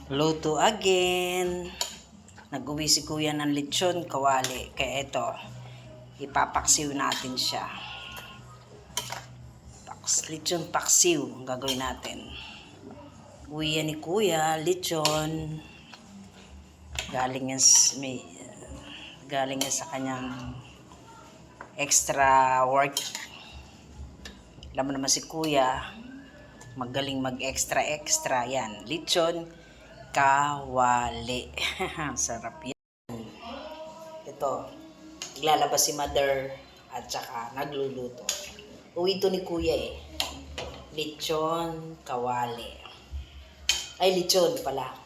Luto again. Nag-uwi si kuya ng lechon kawali. Kaya ito, ipapaksiw natin siya. Lechon paksiw ang gagawin natin. Uwi yan ni kuya, lechon. Galing yan sa kanyang extra work. Alam mo naman si kuya, magaling mag-extra yan. Lechon kawali. Sarap yan. Ito, naglalabas si mother at saka nagluluto. Uwi ito ni kuya eh. Lechon kawali. Ay, lechon pala.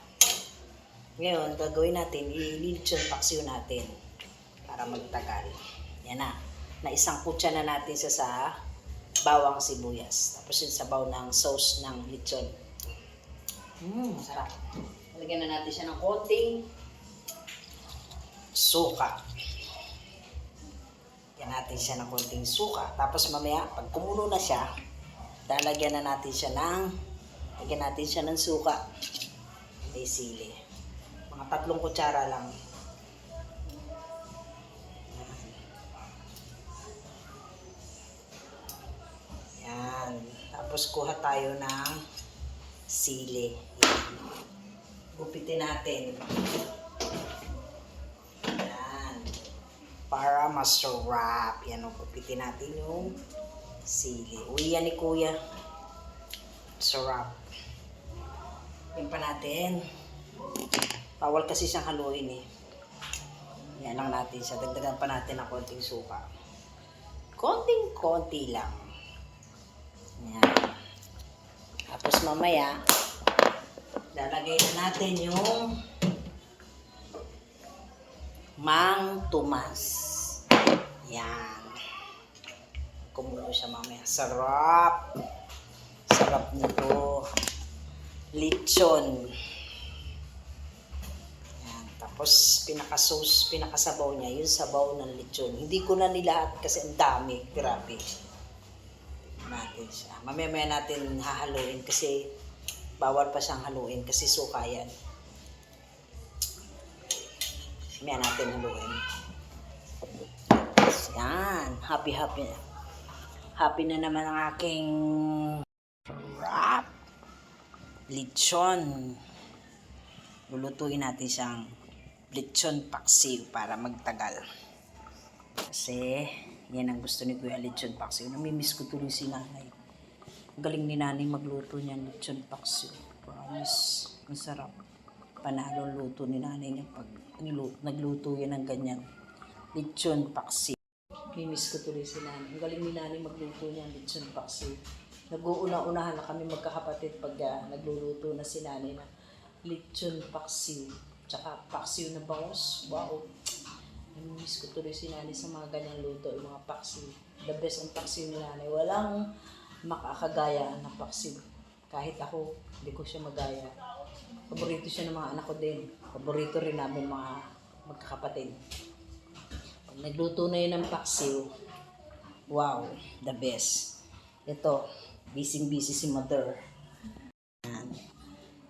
Ngayon, gagawin natin, i-lechon paksiw natin para magtagal. Yan na. Naisang kutsa na natin sa bawang sibuyas. Tapos yung sabaw ng sauce ng lechon. Sarap. Lagyan na natin siya ng konting suka. Lagyan natin siya ng konting suka. Tapos mamaya, pag kumulo na siya, lalagyan na natin siya ng suka. May sili. Mga 3 kutsara lang. Yan. Tapos kuha tayo ng sili. Yan. Gupitin natin. Yan. Para masarap. Yan. Gupitin natin yung sili. Uwi yan ni kuya. Sarap. Yan pa natin. Bawal kasi siyang haluin eh. Yan lang natin siya. Dagdagan pa natin ng konting suka. Konting-konti lang. Yan. Tapos mamaya, lalagay na natin yung Mang Tomas. Yan. Kumulo siya mamaya. Sarap. Sarap nito. Lechon. Yan. Tapos pinakasabaw niya, yung sabaw ng lechon. Hindi ko na nilahat kasi ang dami. Grabe. Natin siya. Mamaya natin hahaluin kasi bawal pa siyang haluin kasi suka yan. Mamaya natin haluin. Yan. Happy na naman ang aking wrap. Lechon. Lulutuin natin siyang lechon paksiw para magtagal. Kasi yan ang gusto ni Kuya, lechon paksiw. Namimiss ko tuloy si nanay. Ang galing ni nanay magluto niyan, lechon paksiw. Promise, ang sarap. Panalo luto ni nanay niya pag nagluto yan ng ganyan. Lechon paksiw. Namimiss ko tuloy si nanay. Ang galing ni nanay magluto niyan, lechon paksiw. Nag-uuna-unahan na kami magkakapatid pag nagluluto na si nanay na lechon paksiw. Tsaka paksiw na bangus. Wow! Namimiss ko tuloy si nanay sa mga ganyang luto, yung mga paksiw. The best ang paksiw ni nanay. Walang makakagaya ng paksiw. Kahit ako, hindi ko siya magaya. Paborito siya ng mga anak ko din. Paborito rin namin mga magkakapatid. Pag nagluto na yun ng paksiw, wow, the best. Ito, busy si mother. Yan.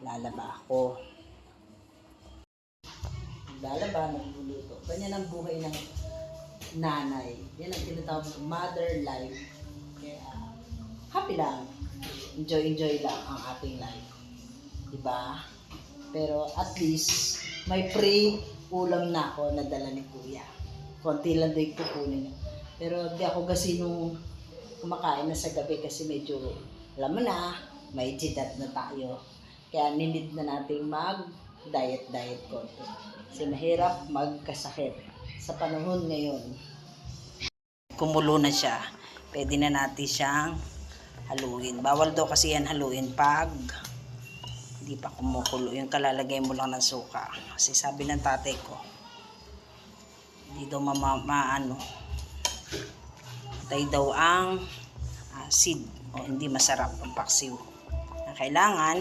Lalaba ako. Nagluluto. Ganyan ang buhay ng nanay. Yan ang tinatawag ng mother life. Kaya, happy lang. Enjoy lang ang ating life. Diba? Pero at least, may free ulam na ako na dala ni kuya. Konti lang doon kukunin. Pero di ako kasi nung kumakain na sa gabi kasi medyo, alam mo na, may edad na tayo. Kaya ninid na natin mag-diet konti. Kasi mahirap magkasakit sa panahon ngayon. Kumulo na siya. Pwede na natin siyang haluin. Bawal daw kasi yan haluin pag hindi pa kumukulo. Yung kalalagay mo lang ng suka. Kasi sabi ng tatay ko, hindi daw patay daw ang acid o hindi masarap ang paksiw. Kailangan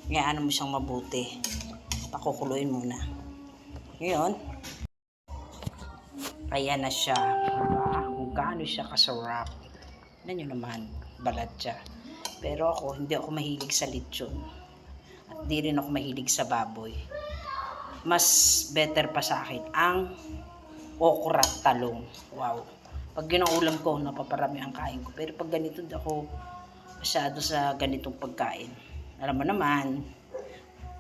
ngayon mo siyang mabuti. Pakukuluin muna. Ngayon, ayan na siya. Kung gaano siya kasarap. Tignan nyo naman, balat siya. Pero ako, hindi ako mahilig sa lechon. At di rin ako mahilig sa baboy. Mas better pa sa akin ang okra at talong. Wow. Pag yun ang ulam ko, napaparami ang kain ko. Pero pag ganito, di ako masyado sa ganitong pagkain. Alam mo naman,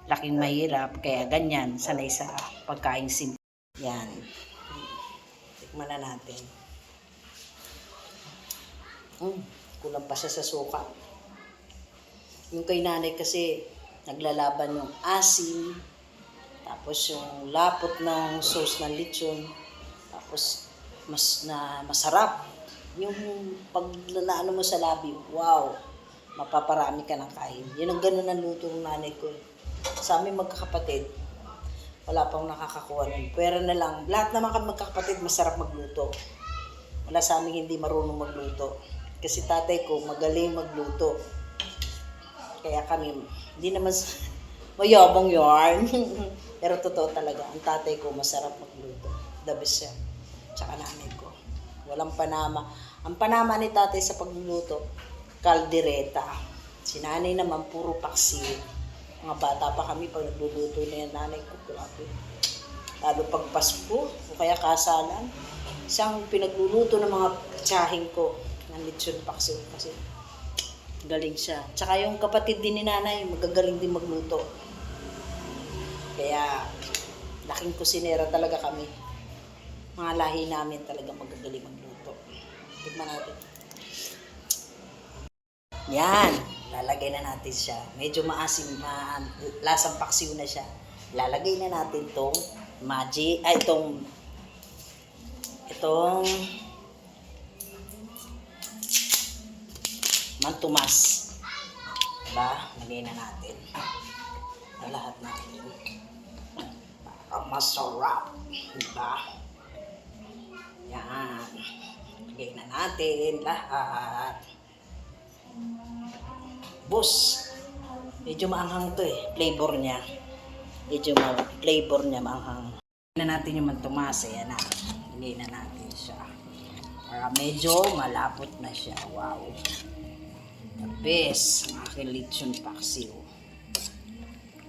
laking mahirap, kaya ganyan, sanay sa pagkain simple. Yan. Tikman na natin. Kulang pa siya sa suka. Yung kay nanay kasi, naglalaban yung asim, tapos yung lapot ng sauce ng lechon, tapos masarap. Yung pag naano mo sa labi, wow, mapaparami ka ng kain. Yun ang ganun ang luto ng nanay ko. Sa amin magkakapatid, wala pang nakakakuha nun. Pwera na lang, lahat naman kami magkakapatid masarap magluto. Wala sa amin hindi marunong magluto. Kasi tatay ko magaling magluto. Kaya kami, hindi naman mayabang yarn. Pero totoo talaga, ang tatay ko masarap magluto. The best siya. Tsaka nanay ko. Walang panama. Ang panama ni tatay sa pagluluto, kaldereta. Si nanay naman, puro paksiw. Mga bata pa kami, pag nagluluto na yan, nanay ko, grabe. Lalo pag Pasko, o kaya kasalan, siyang pinagluluto ng mga tsahing ko, ng lechon paksiw. Kasi galing siya. Tsaka yung kapatid din ni nanay, magagaling din magluto. Kaya, laking kusinera talaga kami. Mga lahi namin talaga magagaling magluto. Tignan natin. Yan. Lalagay na natin siya. Medyo maasim, lasang paksiw na siya. Lalagay na natin itong itong mantumas. Diba? Lagay na natin. Lahat natin. Masarap. Diba? Yan. Lagay na natin lahat. Boss, medyo maanghang to eh. Flavor niya. Flavor niya maanghang. Lagay na natin yung mantumas. Ayan na. Lagay na natin siya. Para medyo malapot na siya. Wow. The best. Ang aking lechon paksiw.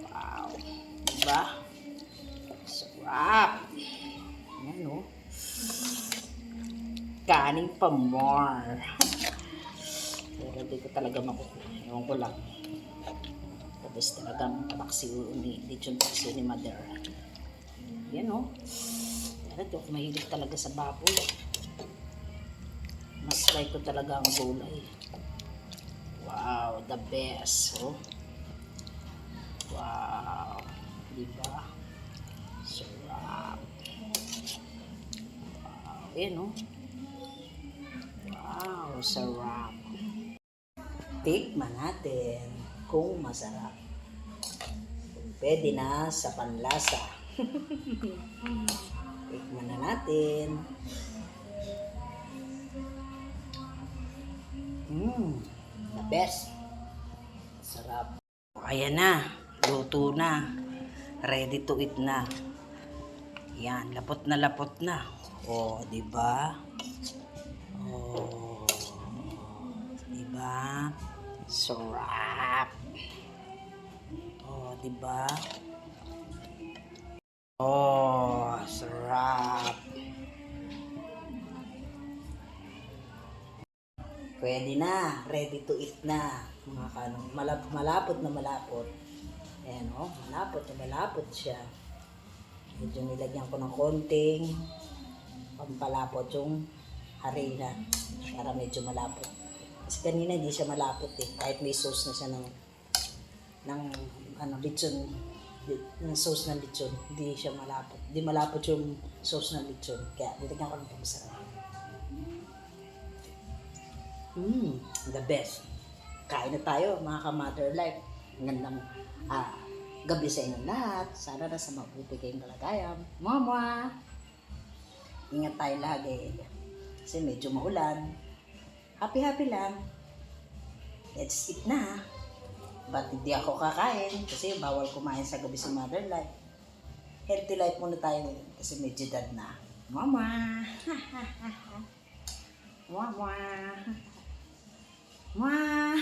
Wow. Diba? Sarap. Ayan o. Kanin pa more. Pero di ko talaga makukuha. Ewan ko lang. Tapos talagang paksiw ni lechon paksiw ni mother. Yan o. Pero di ako mahilig talaga sa baboy. Mas like ko talaga ang gulay. Wow, the best. Oh. Wow. Diba? Sarap. Wow. Ayan o. Wow, sarap. Tikman natin kung masarap. Pwede na sa panlasa. Tikman na natin. The best. Sarap. Ayan na. Luto na. Ready to eat na. Yan. Lapot na. Oh, diba? Oh. Diba? Sarap. Oh, diba? Oh, sarap. Pwede na. Ready to eat na. Mga kanong malapot na malapot. Ayan o. Malapot na malapot siya. Medyo nilagyan ko ng konting pampalapot yung harina. Para medyo malapot. Kasi kanina hindi siya malapot eh. Kahit may sauce na siya ng lechon. Ng sauce ng lechon. Hindi siya malapot. Hindi malapot yung sauce ng lechon. Kaya nilagyan ko ng pampasarap. The best. Kain na tayo mga ka-mother life. Gandang gabi sa inyo lahat. Sana nasa mabuti kayong kalagayan. Mama! Ingat tayo lagi. Kasi medyo maulan. Happy lang. Let's eat na. Ba't hindi ako kakain? Kasi bawal kumain sa gabi sa mother life. Healthy life muna tayo ngayon. Kasi medyo dad na. Mama! Mama! Mama!